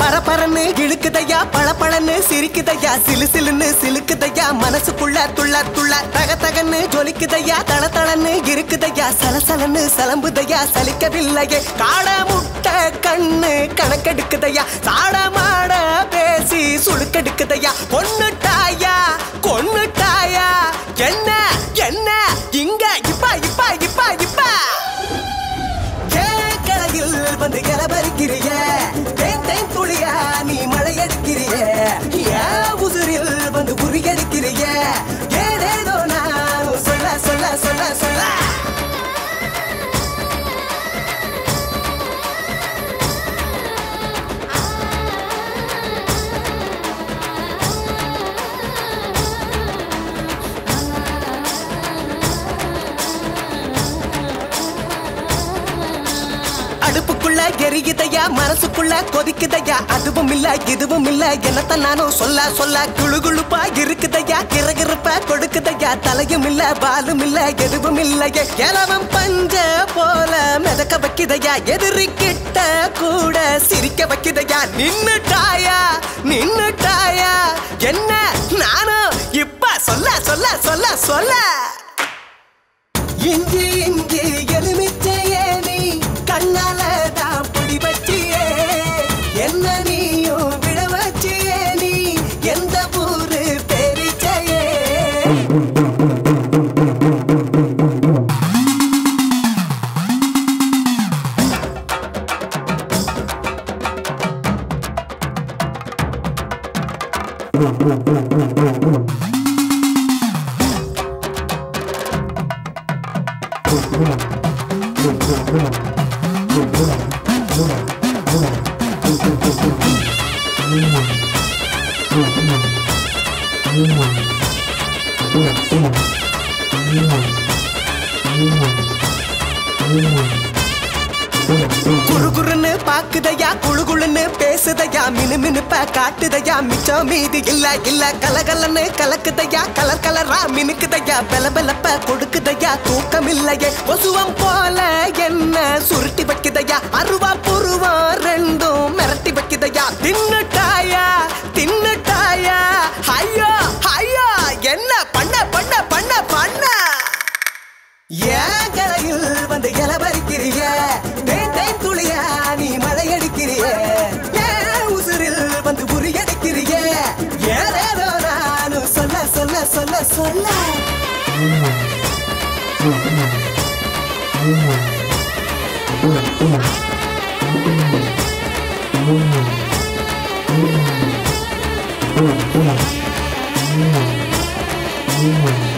பரபரன்னு இழுக்குதையா பளபளன்னு சிரிக்குதையா சிலு சிலுன்னு சிலுக்குதையா மனசுக்குள்ள துள்ள துள்ள தக தகன்னு ஜொலிக்குதையா தள தளன்னு இருக்குதையா சலசலன்னு சலம்புதையா சலிக்கவில்லையே காட முட்டை கண்ணு கணக்கெடுக்குதையா சாட மாட பேசி சுடுக்கெடுக்குதையா கொன்னுட்டாயா கொன்னுட்டாயா என்ன என்ன இங்க இப்ப இப்ப இப்ப இப்ப கலையில் வந்து கலபரிக்கிறிய துளியா நீ மழையடிக்கிறிய உசுரில் வந்து குறியடிக்கிறிய ஏதேதோ நான் சொல்ல சொல்ல சொல்ல சொல்ல அடுப்புக்குள்ள எரியுதையா மனசுக்குள்ள கொதிக்குதையா அதுவும் இல்ல இதுவும் இல்ல என்னத்த நானும் சொல்ல சொல்ல குழுகுழுப்பா இருக்குதையா கிரகிருப்பா கொடுக்குதையா தலையும் இல்ல பாலும் இல்ல எதுவும் இல்லையே எலவம் பஞ்ச போல மிதக்க வைக்குதையா எதிரிக்கிட்ட கூட சிரிக்க வைக்குதையா நின்னுட்டாயா நின்னுட்டாயா என்ன நானும் இப்ப சொல்ல சொல்ல சொல்ல சொல்ல இஞ்சி இஞ்சி எலுமிச்சையே நீ கண்ணால தான் பிடி வச்சியே என்ன நீயும் விட வச்சியே நீ எந்த ஊரு பேரிச்சையே குறுகுறுன்னு பாக்குதையா குழுகுழுன்னு பேசுதையா மினு மினுப்ப காட்டுதையா மிச்சம் மீதி இல்ல இல்ல கலகலன்னு கலக்குதையா கலர் கலரா மினுக்குதையா பெல பெலப்ப கொடுக்குதையா தூக்கம் இல்லையே கொசுவம் போல என்ன சுருட்டி வைக்குதையா அருவா புருவா ரெண்டும் மிரட்டி வைக்குதையா தின்னுட்டாயா தின்னுட்டாயா ஐயோ ஐயோ என்ன பண்ண பண்ண பண்ண பண்ண ஏன் கரையில் வந்து இலவரிக்கிறிய துளியா நீ மழையடிக்கிறிய ஏன் உசுரில் வந்து புரியடிக்கிறிய ஏதேதோ நானும் சொல்ல சொல்ல சொல்ல சொல்ல Mm-hmm.